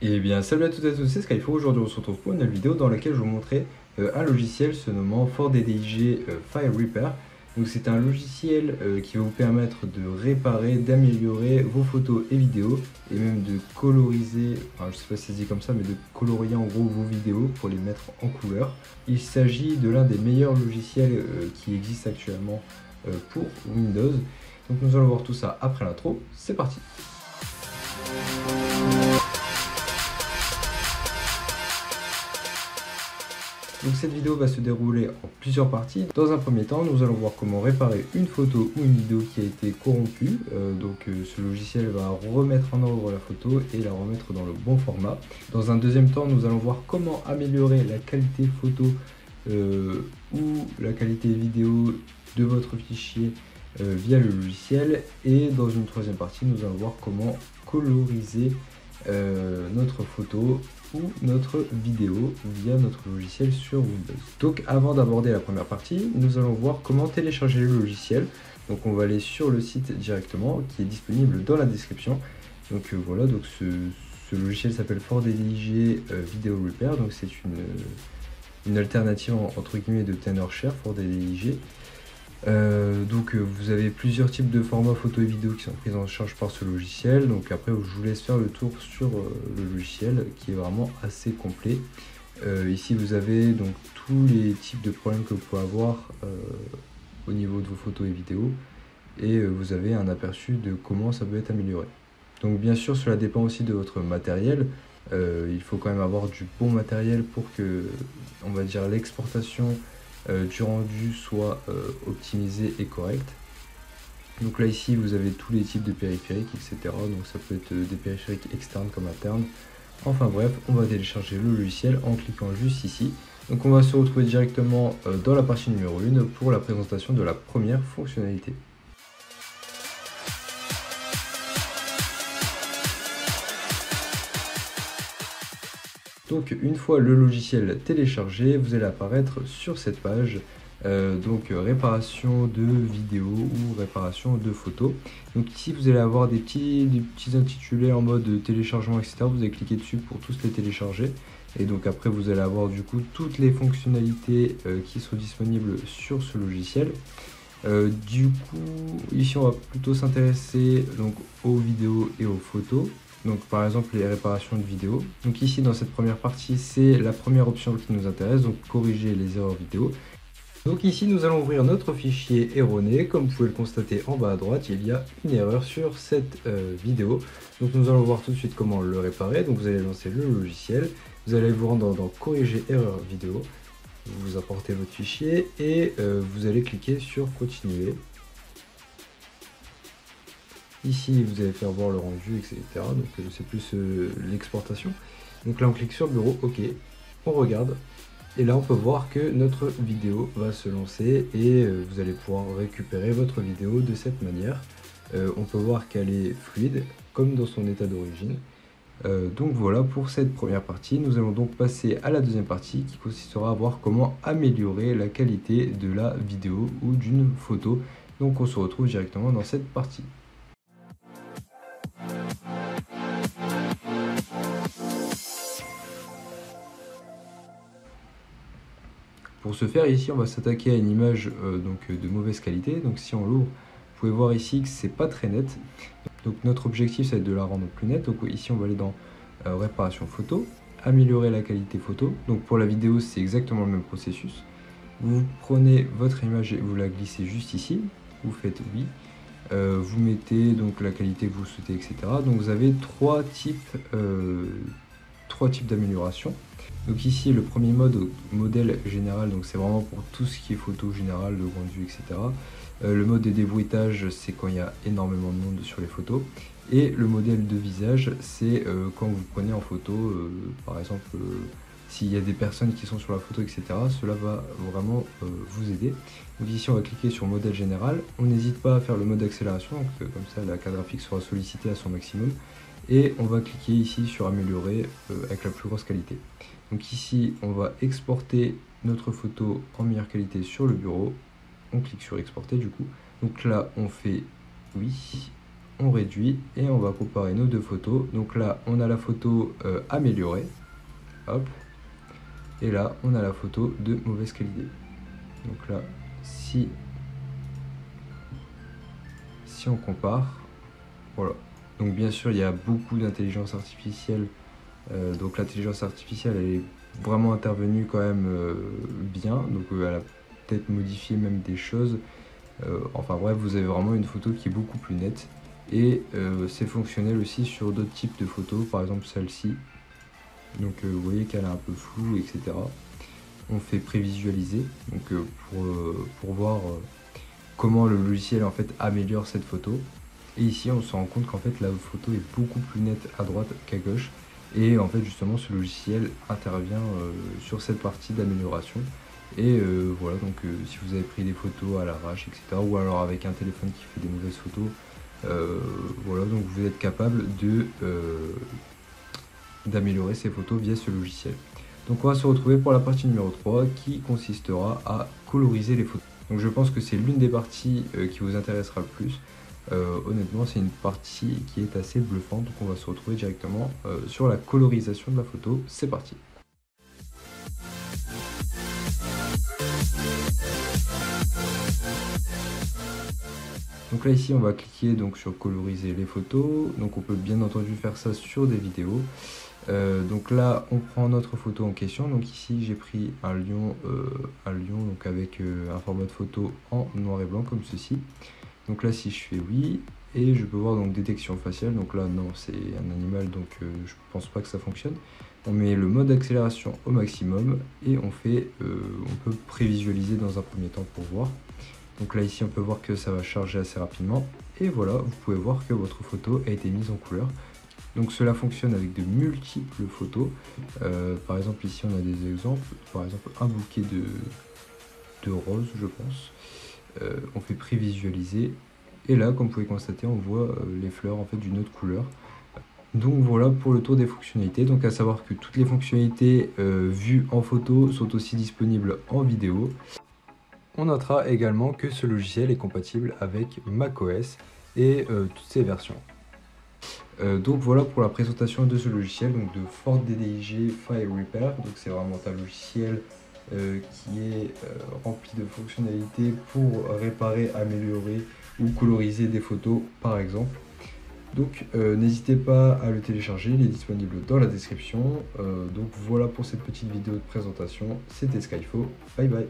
Et bien salut à toutes et à tous, c'est Skyfo. Aujourd'hui on se retrouve pour une nouvelle vidéo dans laquelle je vais vous montrer un logiciel se nommant ForDDIG File Repair. Donc c'est un logiciel qui va vous permettre de réparer, d'améliorer vos photos et vidéos et même de coloriser, enfin je sais pas si ça se dit comme ça, mais de colorier en gros vos vidéos pour les mettre en couleur. Il s'agit de l'un des meilleurs logiciels qui existent actuellement pour Windows. Donc nous allons voir tout ça après l'intro, c'est parti. Donc cette vidéo va se dérouler en plusieurs parties. Dans un premier temps, nous allons voir comment réparer une photo ou une vidéo qui a été corrompue. Ce logiciel va remettre en ordre la photo et la remettre dans le bon format. Dans un deuxième temps, nous allons voir comment améliorer la qualité photo ou la qualité vidéo de votre fichier via le logiciel. Et dans une troisième partie, nous allons voir comment coloriser notre photo ou notre vidéo via notre logiciel sur Windows. Donc avant d'aborder la première partie, nous allons voir comment télécharger le logiciel. Donc on va aller sur le site directement qui est disponible dans la description. Donc voilà, donc ce logiciel s'appelle ForDDIG Video Repair. Donc c'est une alternative entre guillemets de Tenorshare ForDDIG. Vous avez plusieurs types de formats photo et vidéo qui sont pris en charge par ce logiciel. Donc après je vous laisse faire le tour sur le logiciel qui est vraiment assez complet. Ici vous avez donc tous les types de problèmes que vous pouvez avoir au niveau de vos photos et vidéos, et vous avez un aperçu de comment ça peut être amélioré. Donc bien sûr cela dépend aussi de votre matériel. Il faut quand même avoir du bon matériel pour que, on va dire, l'exportation du rendu soit optimisé et correct. Donc là ici vous avez tous les types de périphériques, etc. Donc ça peut être des périphériques externes comme internes. Enfin bref, on va télécharger le logiciel en cliquant juste ici. Donc on va se retrouver directement dans la partie numéro 1 pour la présentation de la première fonctionnalité. Donc une fois le logiciel téléchargé, vous allez apparaître sur cette page, réparation de vidéos ou réparation de photos. Donc ici vous allez avoir des petits intitulés en mode téléchargement, etc. Vous allez cliquer dessus pour tous les télécharger. Et donc après vous allez avoir du coup toutes les fonctionnalités qui sont disponibles sur ce logiciel. Du coup ici on va plutôt s'intéresser donc aux vidéos et aux photos. Donc par exemple les réparations de vidéos. Donc ici dans cette première partie, c'est la première option qui nous intéresse, donc corriger les erreurs vidéo. Donc ici nous allons ouvrir notre fichier erroné. Comme vous pouvez le constater en bas à droite, il y a une erreur sur cette vidéo. Donc nous allons voir tout de suite comment le réparer. Donc vous allez lancer le logiciel, vous allez vous rendre dans corriger erreur vidéo, vous apportez votre fichier et vous allez cliquer sur continuer. Ici, vous allez faire voir le rendu, etc. Donc c'est plus l'exportation. Donc là, on clique sur bureau, OK. On regarde. Et là, on peut voir que notre vidéo va se lancer et vous allez pouvoir récupérer votre vidéo de cette manière. On peut voir qu'elle est fluide, comme dans son état d'origine. Donc voilà pour cette première partie. Nous allons donc passer à la deuxième partie qui consistera à voir comment améliorer la qualité de la vidéo ou d'une photo. Donc on se retrouve directement dans cette partie. Pour ce faire, ici on va s'attaquer à une image de mauvaise qualité. Donc si on l'ouvre, vous pouvez voir ici que c'est pas très net. Donc notre objectif, c'est de la rendre plus nette. Donc ici on va aller dans réparation photo, améliorer la qualité photo. Donc pour la vidéo, c'est exactement le même processus. Vous prenez votre image et vous la glissez juste ici. Vous faites oui. Vous mettez donc la qualité que vous souhaitez, etc. Donc vous avez trois types d'amélioration. Donc ici le premier mode, modèle général, donc c'est vraiment pour tout ce qui est photo générale, de grande vue, etc. Le mode de débruitage, c'est quand il y a énormément de monde sur les photos. Et le modèle de visage, c'est quand vous prenez en photo, par exemple, s'il y a des personnes qui sont sur la photo, etc. Cela va vraiment vous aider. Donc ici on va cliquer sur modèle général. On n'hésite pas à faire le mode d'accélération, comme ça la carte graphique sera sollicitée à son maximum. Et on va cliquer ici sur améliorer avec la plus grosse qualité. Donc ici on va exporter notre photo en meilleure qualité sur le bureau. On clique sur exporter du coup. Donc là on fait oui, on réduit et on va comparer nos deux photos. Donc là on a la photo améliorée, hop, et là on a la photo de mauvaise qualité. Donc là si on compare, voilà. Donc bien sûr il y a beaucoup d'intelligence artificielle, donc l'intelligence artificielle elle est vraiment intervenue quand même bien, donc elle a peut-être modifié même des choses. Enfin bref, vous avez vraiment une photo qui est beaucoup plus nette et c'est fonctionnel aussi sur d'autres types de photos, par exemple celle-ci. Donc vous voyez qu'elle est un peu floue, etc. On fait prévisualiser donc, pour voir comment le logiciel en fait améliore cette photo. Et ici on se rend compte qu'en fait la photo est beaucoup plus nette à droite qu'à gauche. Et en fait justement ce logiciel intervient sur cette partie d'amélioration. Et voilà, donc si vous avez pris des photos à l'arrache, etc. ou alors avec un téléphone qui fait des mauvaises photos, voilà, donc vous êtes capable d'améliorer ces photos via ce logiciel. Donc on va se retrouver pour la partie numéro 3 qui consistera à coloriser les photos. Donc je pense que c'est l'une des parties qui vous intéressera le plus. Honnêtement c'est une partie qui est assez bluffante, donc on va se retrouver directement sur la colorisation de la photo. C'est parti. Donc là ici on va cliquer donc sur coloriser les photos, donc on peut bien entendu faire ça sur des vidéos. Donc là on prend notre photo en question, donc ici j'ai pris un lion donc avec un format de photo en noir et blanc comme ceci. Donc là si je fais oui, et je peux voir donc détection faciale, donc là non c'est un animal donc je pense pas que ça fonctionne. On met le mode d'accélération au maximum et on peut prévisualiser dans un premier temps pour voir. Donc là ici on peut voir que ça va charger assez rapidement et voilà, vous pouvez voir que votre photo a été mise en couleur. Donc cela fonctionne avec de multiples photos. Par exemple ici on a des exemples, par exemple un bouquet de roses je pense. On fait prévisualiser et là comme vous pouvez constater on voit les fleurs en fait d'une autre couleur. Donc voilà pour le tour des fonctionnalités. Donc à savoir que toutes les fonctionnalités vues en photo sont aussi disponibles en vidéo. On notera également que ce logiciel est compatible avec macOS et toutes ses versions. Donc voilà pour la présentation de ce logiciel, donc de Ford DDIG File Repair. Donc c'est vraiment un logiciel qui est rempli de fonctionnalités pour réparer, améliorer ou coloriser des photos par exemple. Donc n'hésitez pas à le télécharger, il est disponible dans la description. Donc voilà pour cette petite vidéo de présentation, c'était Skyfo, bye bye.